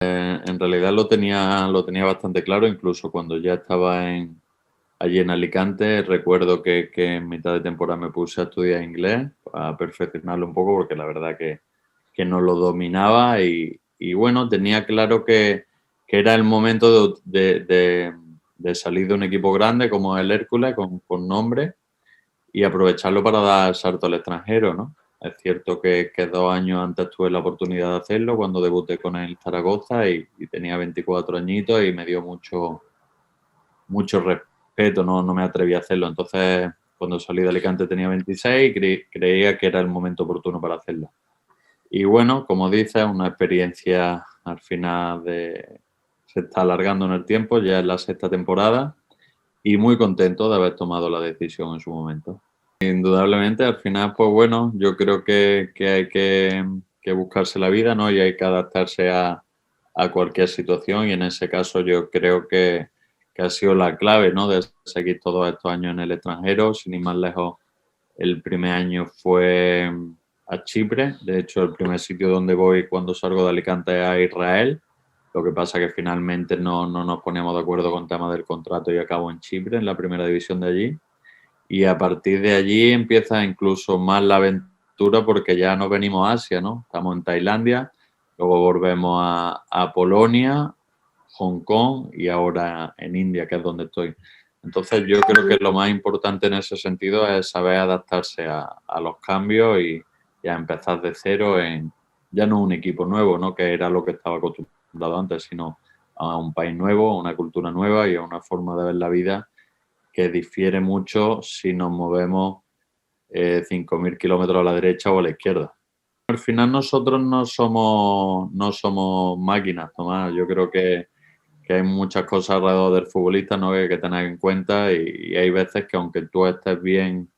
En realidad lo tenía bastante claro, incluso cuando ya estaba allí en Alicante. Recuerdo que en mitad de temporada me puse a estudiar inglés, a perfeccionarlo un poco, porque la verdad que no lo dominaba y bueno, tenía claro que era el momento de salir de un equipo grande como el Hércules, con nombre, y aprovecharlo para dar salto al extranjero, ¿no? Es cierto que 2 años antes tuve la oportunidad de hacerlo cuando debuté con el Zaragoza y tenía 24 añitos y me dio mucho respeto, no me atreví a hacerlo. Entonces, cuando salí de Alicante tenía 26 y creía que era el momento oportuno para hacerlo. Y bueno, como dices, una experiencia al final se está alargando en el tiempo, ya es la sexta temporada y muy contento de haber tomado la decisión en su momento. Indudablemente, al final, pues bueno, yo creo que hay que buscarse la vida, ¿no? Y hay que adaptarse a cualquier situación y en ese caso yo creo que ha sido la clave, ¿no? De seguir todos estos años en el extranjero. Sin ir más lejos, el primer año fue a Chipre. De hecho, el primer sitio donde voy cuando salgo de Alicante es a Israel. Lo que pasa que finalmente no nos poníamos de acuerdo con tema del contrato y acabo en Chipre, en la primera división de allí. Y a partir de allí empieza incluso más la aventura porque ya nos venimos a Asia, ¿no? Estamos en Tailandia, luego volvemos a Polonia, Hong Kong y ahora en India, que es donde estoy. Entonces yo creo que lo más importante en ese sentido es saber adaptarse a los cambios y a empezar de cero en ya no un equipo nuevo, ¿no? Que era lo que estaba acostumbrado antes, sino a un país nuevo, a una cultura nueva y a una forma de ver la vida que difiere mucho si nos movemos 5.000 kilómetros a la derecha o a la izquierda. Al final nosotros no somos máquinas, Tomás. Yo creo que hay muchas cosas alrededor del futbolista, ¿no? Que hay que tener en cuenta y hay veces que aunque tú estés bien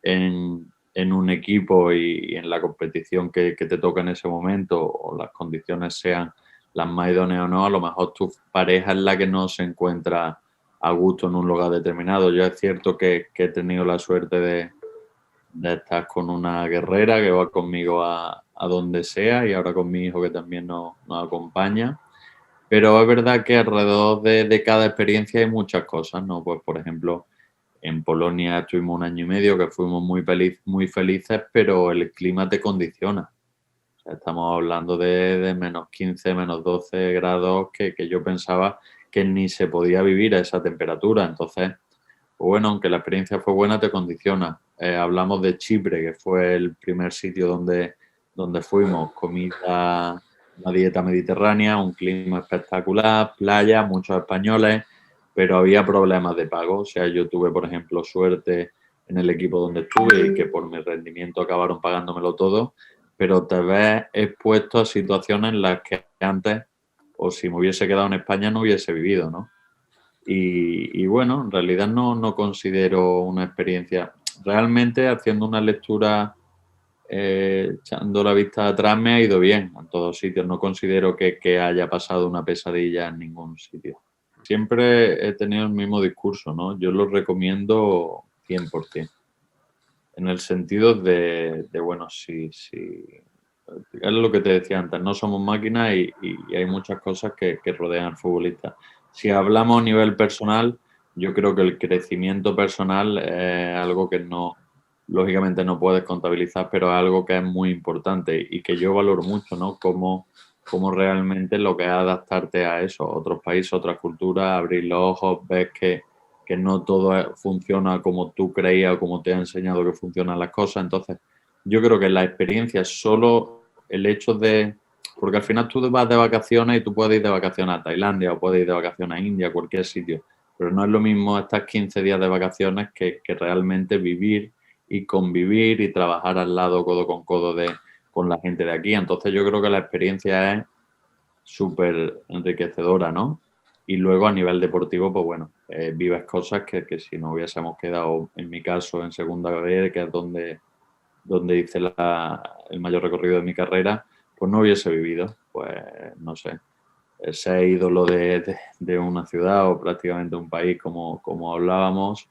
en un equipo y en la competición que te toca en ese momento o las condiciones sean las más idóneas o no, a lo mejor tu pareja es la que no se encuentra a gusto en un lugar determinado. Yo es cierto que he tenido la suerte de estar con una guerrera que va conmigo a donde sea y ahora con mi hijo que también nos acompaña. Pero es verdad que alrededor de cada experiencia hay muchas cosas, ¿no? Pues, por ejemplo, en Polonia estuvimos 1 año y medio que fuimos muy felices, pero el clima te condiciona. O sea, estamos hablando de -15, -12 grados que yo pensaba que ni se podía vivir a esa temperatura. Entonces, pues bueno, aunque la experiencia fue buena, te condiciona. Hablamos de Chipre, que fue el primer sitio donde fuimos. Comida, una dieta mediterránea, un clima espectacular, playa, muchos españoles, pero había problemas de pago. O sea, yo tuve, por ejemplo, suerte en el equipo donde estuve y que por mi rendimiento acabaron pagándomelo todo, pero te ves expuesto a situaciones en las que antes, o si me hubiese quedado en España, no hubiese vivido, ¿no? Y bueno, en realidad no considero una experiencia. Realmente haciendo una lectura, echando la vista atrás, me ha ido bien en todos sitios. No considero que haya pasado una pesadilla en ningún sitio. Siempre he tenido el mismo discurso, ¿no? Yo lo recomiendo 100%. En el sentido bueno, sí, es lo que te decía antes, no somos máquinas y hay muchas cosas que rodean al futbolista. Si hablamos a nivel personal, yo creo que el crecimiento personal es algo que lógicamente no puedes contabilizar, pero es algo que es muy importante y que yo valoro mucho, ¿no? Cómo realmente lo que es adaptarte a eso, a otros países, otras culturas, abrir los ojos, ves que no todo funciona como tú creías o como te ha enseñado que funcionan las cosas. Entonces, yo creo que la experiencia es solo el hecho de... Porque al final tú vas de vacaciones y tú puedes ir de vacaciones a Tailandia o puedes ir de vacaciones a India, a cualquier sitio. Pero no es lo mismo estar 15 días de vacaciones que realmente vivir y convivir y trabajar al lado, codo con codo, con la gente de aquí. Entonces yo creo que la experiencia es súper enriquecedora, ¿no? Y luego a nivel deportivo, pues bueno, vives cosas que si no hubiésemos quedado, en mi caso, en segunda B, que es donde hice el mayor recorrido de mi carrera, pues no hubiese vivido, pues no sé, ser ídolo de una ciudad o prácticamente un país como hablábamos,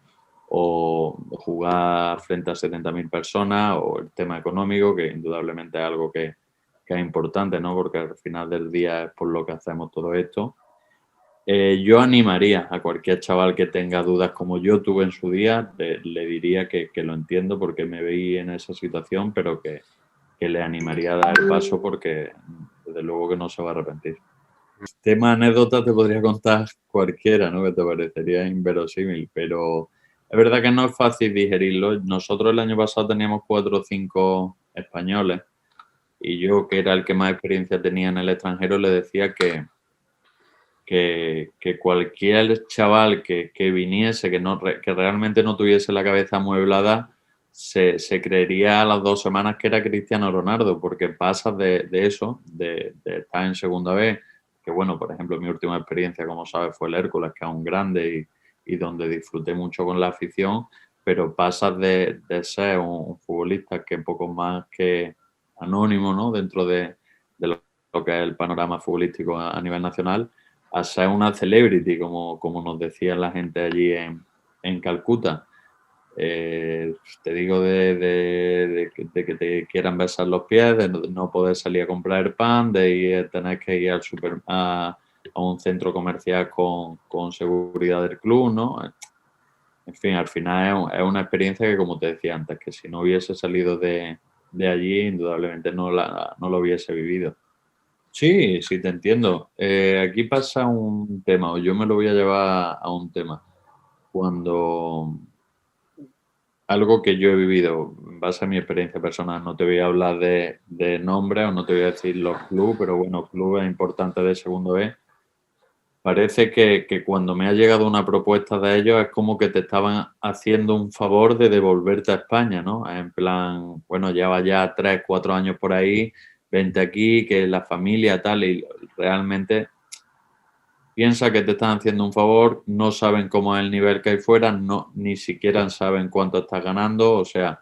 o jugar frente a 70.000 personas, o el tema económico, que indudablemente es algo que es importante, ¿no? Porque al final del día es por lo que hacemos todo esto. Yo animaría a cualquier chaval que tenga dudas como yo tuve en su día, le diría que lo entiendo porque me veí en esa situación, pero que le animaría a dar el paso porque desde luego que no se va a arrepentir. Tema anécdota te podría contar cualquiera, ¿no? Que te parecería inverosímil, pero es verdad que no es fácil digerirlo. Nosotros el año pasado teníamos 4 o 5 españoles y yo, que era el que más experiencia tenía en el extranjero, le decía que cualquier chaval que viniese, que realmente no tuviese la cabeza amueblada, se creería a las 2 semanas que era Cristiano Ronaldo, porque pasas de eso, de estar en segunda vez, que bueno, por ejemplo, mi última experiencia, como sabes, fue el Hércules, que es un grande y donde disfruté mucho con la afición, pero pasas de ser un futbolista que es un poco más que anónimo, ¿no? Dentro de lo que es el panorama futbolístico a nivel nacional, a ser una celebrity, como nos decía la gente allí en Calcuta. Te digo de que te quieran besar los pies, de no poder salir a comprar el pan, de tener que ir a un centro comercial con seguridad del club, ¿no? En fin, al final es una experiencia que, como te decía antes, que si no hubiese salido de allí, indudablemente no lo hubiese vivido. Sí, sí, te entiendo. Aquí pasa un tema, o yo me lo voy a llevar a un tema. Cuando algo que yo he vivido en base a mi experiencia personal, no te voy a hablar de nombres o no te voy a decir los clubes, pero bueno, clubes importantes de segundo B. Parece que cuando me ha llegado una propuesta de ellos es como que te estaban haciendo un favor de devolverte a España, ¿no? En plan, bueno, lleva ya 3, 4 años por ahí, vente aquí, que la familia tal, y realmente piensa que te están haciendo un favor, no saben cómo es el nivel que hay fuera, no, ni siquiera saben cuánto estás ganando, o sea,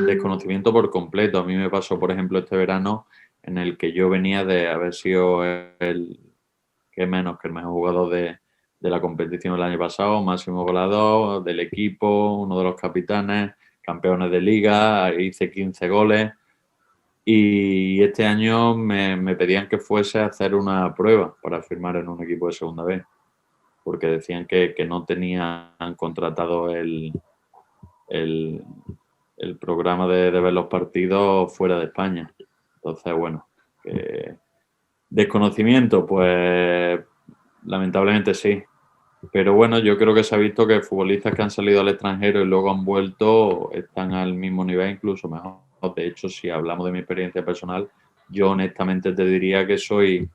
desconocimiento por completo. A mí me pasó, por ejemplo, este verano en el que yo venía de haber sido el que menos que el mejor jugador de la competición el año pasado, máximo goleador del equipo, uno de los capitanes, campeones de liga, hice 15 goles. Y este año me pedían que fuese a hacer una prueba para firmar en un equipo de segunda B, porque decían que no tenían contratado el, el programa de ver los partidos fuera de España. Entonces, bueno, desconocimiento, pues lamentablemente sí. Pero bueno, yo creo que se ha visto que futbolistas que han salido al extranjero y luego han vuelto están al mismo nivel, incluso mejor. De hecho, si hablamos de mi experiencia personal, yo honestamente te diría que soy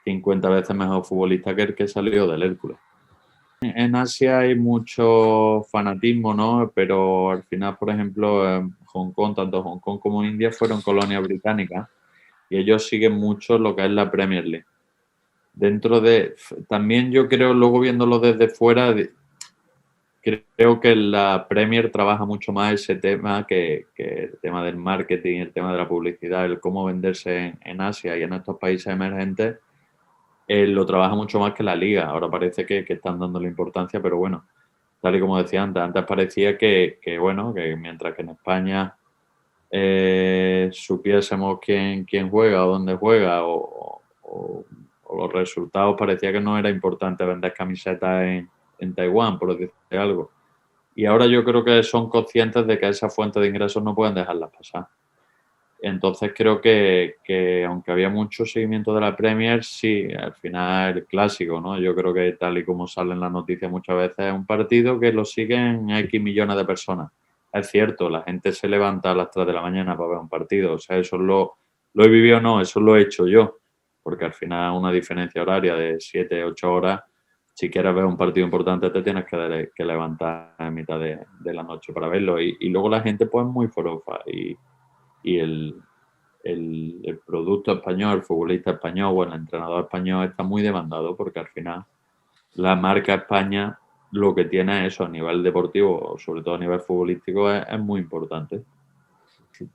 50 veces mejor futbolista que el que salió del Hércules. En Asia hay mucho fanatismo, ¿no? Pero al final, por ejemplo, en Hong Kong, tanto Hong Kong como India fueron colonias británicas y ellos siguen mucho lo que es la Premier League. También yo creo, luego viéndolo desde fuera, creo que la Premier trabaja mucho más ese tema que el tema del marketing, el tema de la publicidad, el cómo venderse en Asia y en estos países emergentes, lo trabaja mucho más que la Liga. Ahora parece que están dándole importancia, pero bueno, tal y como decía antes parecía bueno, que mientras que en España supiésemos quién juega o dónde juega o los resultados, parecía que no era importante vender camisetas en Taiwán, por decir algo. Y ahora yo creo que son conscientes de que esa fuente de ingresos no pueden dejarlas pasar. Entonces creo que aunque había mucho seguimiento de la Premier, sí, al final el clásico, ¿no? Yo creo que tal y como salen las noticias muchas veces, es un partido que lo siguen X millones de personas. Es cierto, la gente se levanta a las 3 de la mañana para ver un partido. O sea, eso lo he vivido o no, eso lo he hecho yo. Porque al final una diferencia horaria de 7, 8 horas, si quieres ver un partido importante te tienes que levantar a mitad de la noche para verlo. Y luego la gente pues es muy forofa y el producto español, el futbolista español o el entrenador español está muy demandado porque al final la marca España lo que tiene es eso a nivel deportivo, sobre todo a nivel futbolístico, es muy importante.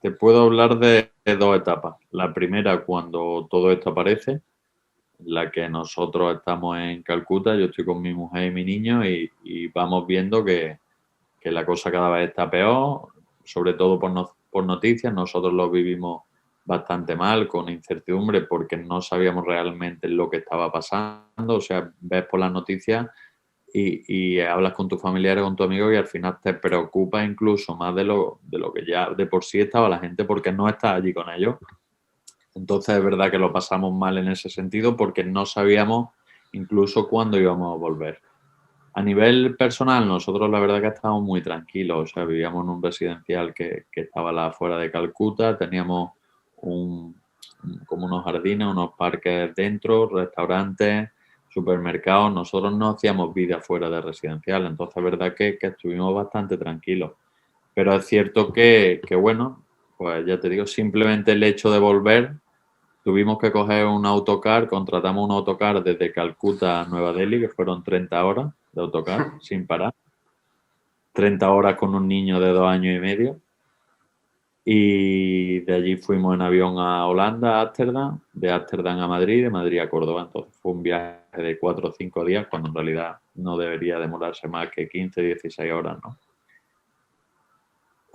Te puedo hablar de 2 etapas. La primera, cuando todo esto aparece, en la que nosotros estamos en Calcuta, yo estoy con mi mujer y mi niño y vamos viendo que la cosa cada vez está peor, sobre todo por por noticias, nosotros lo vivimos bastante mal, con incertidumbre, porque no sabíamos realmente lo que estaba pasando. O sea, ves por las noticias y hablas con tus familiares, con tu amigo, y al final te preocupa incluso más de lo que ya de por sí estaba la gente, porque no estás allí con ellos. Entonces es verdad que lo pasamos mal en ese sentido, porque no sabíamos incluso cuándo íbamos a volver. A nivel personal, nosotros la verdad que estábamos muy tranquilos. O sea, vivíamos en un residencial que estaba a la afuera de Calcuta, teníamos como unos jardines, unos parques dentro, restaurantes, supermercados. Nosotros no hacíamos vida fuera de residencial, entonces es verdad que estuvimos bastante tranquilos. Pero es cierto que bueno, pues ya te digo, simplemente el hecho de volver, tuvimos que coger un autocar, contratamos un autocar desde Calcuta a Nueva Delhi, que fueron 30 horas de autocar sin parar. 30 horas con un niño de 2 años y medio. Y de allí fuimos en avión a Holanda, a Ámsterdam, de Ámsterdam a Madrid, de Madrid a Córdoba. Entonces fue un viaje de 4 o 5 días, cuando en realidad no debería demorarse más que 15, 16 horas, ¿no?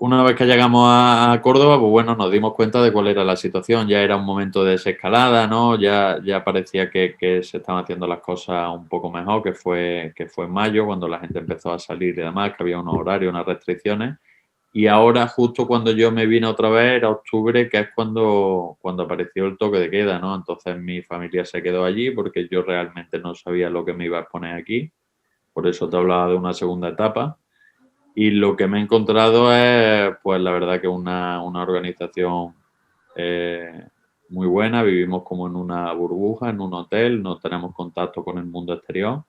Una vez que llegamos a Córdoba, pues bueno, nos dimos cuenta de cuál era la situación. Ya era un momento de desescalada, ¿no? Ya parecía que se estaban haciendo las cosas un poco mejor, que fue en mayo, cuando la gente empezó a salir y demás, que había unos horarios, unas restricciones. Y ahora, justo cuando yo me vine otra vez, era octubre, que es cuando apareció el toque de queda, ¿no? Entonces mi familia se quedó allí, porque yo realmente no sabía lo que me iba a exponer aquí. Por eso te hablaba de una segunda etapa. Y lo que me he encontrado es, pues la verdad que una organización eh, muy buena. Vivimos como en una burbuja, en un hotel, no tenemos contacto con el mundo exterior.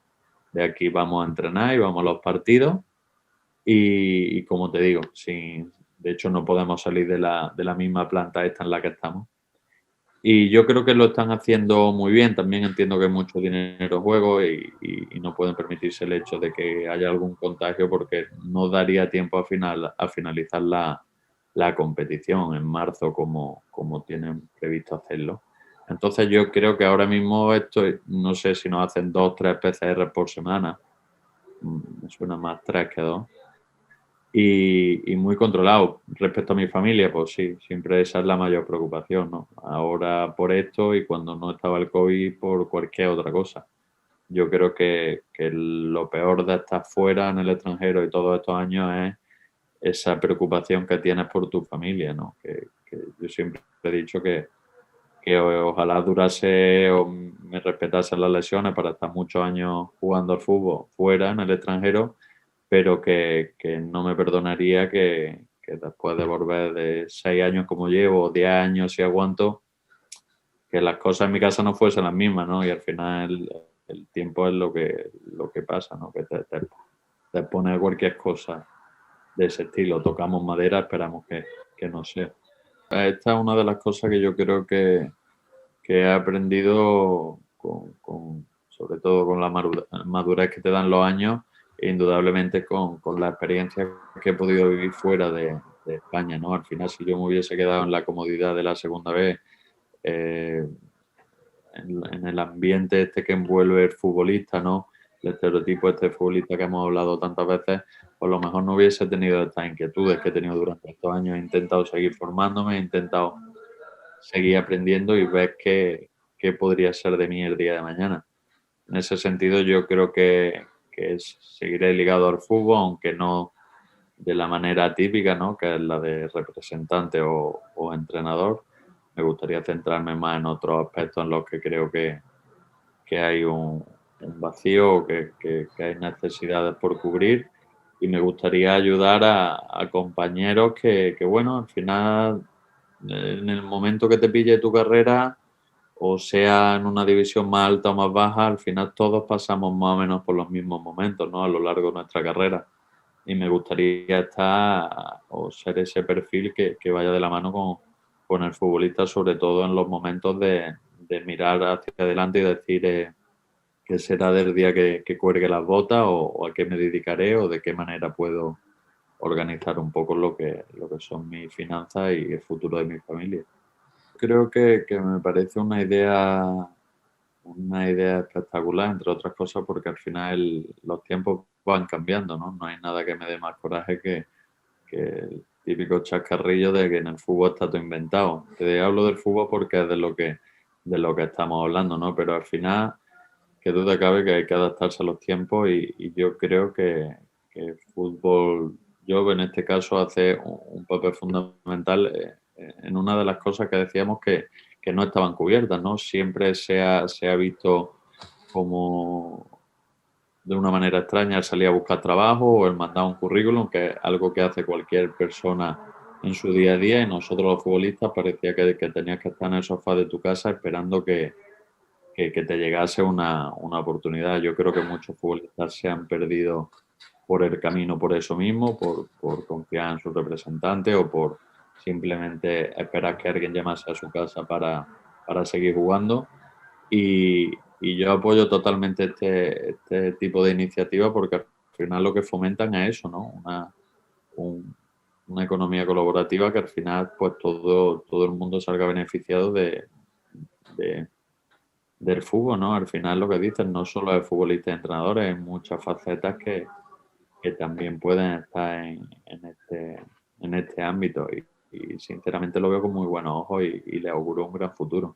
De aquí vamos a entrenar y vamos a los partidos. Y como te digo, de hecho no podemos salir de la misma planta esta en la que estamos. Y yo creo que lo están haciendo muy bien. También entiendo que hay mucho dinero en juego y no pueden permitirse el hecho de que haya algún contagio, porque no daría tiempo a finalizar la competición en marzo, como tienen previsto hacerlo. Entonces yo creo que ahora mismo no sé si nos hacen 2 o 3 PCR por semana. Me suena más 3 que 2. Y muy controlado. Respecto a mi familia, pues sí, siempre esa es la mayor preocupación, ¿no? Ahora por esto, y cuando no estaba el COVID, por cualquier otra cosa. Yo creo que lo peor de estar fuera en el extranjero y todos estos años es esa preocupación que tienes por tu familia, ¿no? Que yo siempre he dicho que ojalá durase o me respetasen las lesiones para estar muchos años jugando al fútbol fuera, en el extranjero, pero que no me perdonaría que después de volver de 6 años como llevo, 10 años si aguanto, que las cosas en mi casa no fuesen las mismas, ¿no? Y al final el tiempo es lo que pasa, ¿no? Que te pone cualquier cosa de ese estilo. Tocamos madera, esperamos que no sea. Esta es una de las cosas que yo creo que he aprendido sobre todo con la madurez que te dan los años, e indudablemente con la experiencia que he podido vivir fuera de España, ¿no? Al final, si yo me hubiese quedado en la comodidad de la segunda vez, eh, en el ambiente este que envuelve el futbolista, ¿no? El estereotipo este de futbolista que hemos hablado tantas veces, pues a lo mejor no hubiese tenido estas inquietudes que he tenido durante estos años. He intentado seguir formándome, he intentado seguir aprendiendo y ver qué podría ser de mí el día de mañana. En ese sentido, yo creo que seguiré ligado al fútbol, aunque no de la manera típica, ¿no? Que es la de representante o entrenador. Me gustaría centrarme más en otros aspectos en los que creo que hay un vacío, que hay necesidades por cubrir, y me gustaría ayudar a compañeros bueno, al final, en el momento que te pille tu carrera, o sea en una división más alta o más baja, al final todos pasamos más o menos por los mismos momentos, ¿no? A lo largo de nuestra carrera. Y me gustaría estar o ser ese perfil que vaya de la mano con el futbolista, sobre todo en los momentos de mirar hacia adelante y decir qué será del día que cuelgue las botas, o a qué me dedicaré, o de qué manera puedo organizar un poco lo que son mis finanzas y el futuro de mi familia. Creo que me parece una idea espectacular, entre otras cosas, porque al final los tiempos van cambiando, ¿no? No hay nada que me dé más coraje que típico chascarrillo de que en el fútbol está todo inventado. Te hablo del fútbol porque es de lo que estamos hablando, ¿no? Pero al final, que duda cabe que hay que adaptarse a los tiempos y yo creo que el fútbol, yo en este caso, hace un papel fundamental en una de las cosas que decíamos que no estaban cubiertas, ¿no? Siempre se ha visto como de una manera extraña el salir a buscar trabajo o el mandar un currículum, que es algo que hace cualquier persona en su día a día, y nosotros los futbolistas parecía que tenías que estar en el sofá de tu casa esperando que te llegase una oportunidad. Yo creo que muchos futbolistas se han perdido por el camino por eso mismo, por confiar en su representante o por simplemente esperar que alguien llamase a su casa para seguir jugando. Y yo apoyo totalmente este tipo de iniciativa porque al final lo que fomentan es eso, ¿no? Un- una economía colaborativa que al final pues todo el mundo salga beneficiado de- del fútbol, ¿no? Al final lo que dicen no solo es futbolistas y entrenadores, hay muchas facetas que también pueden estar en este ámbito y sinceramente lo veo con muy buenos ojos y le auguro un gran futuro.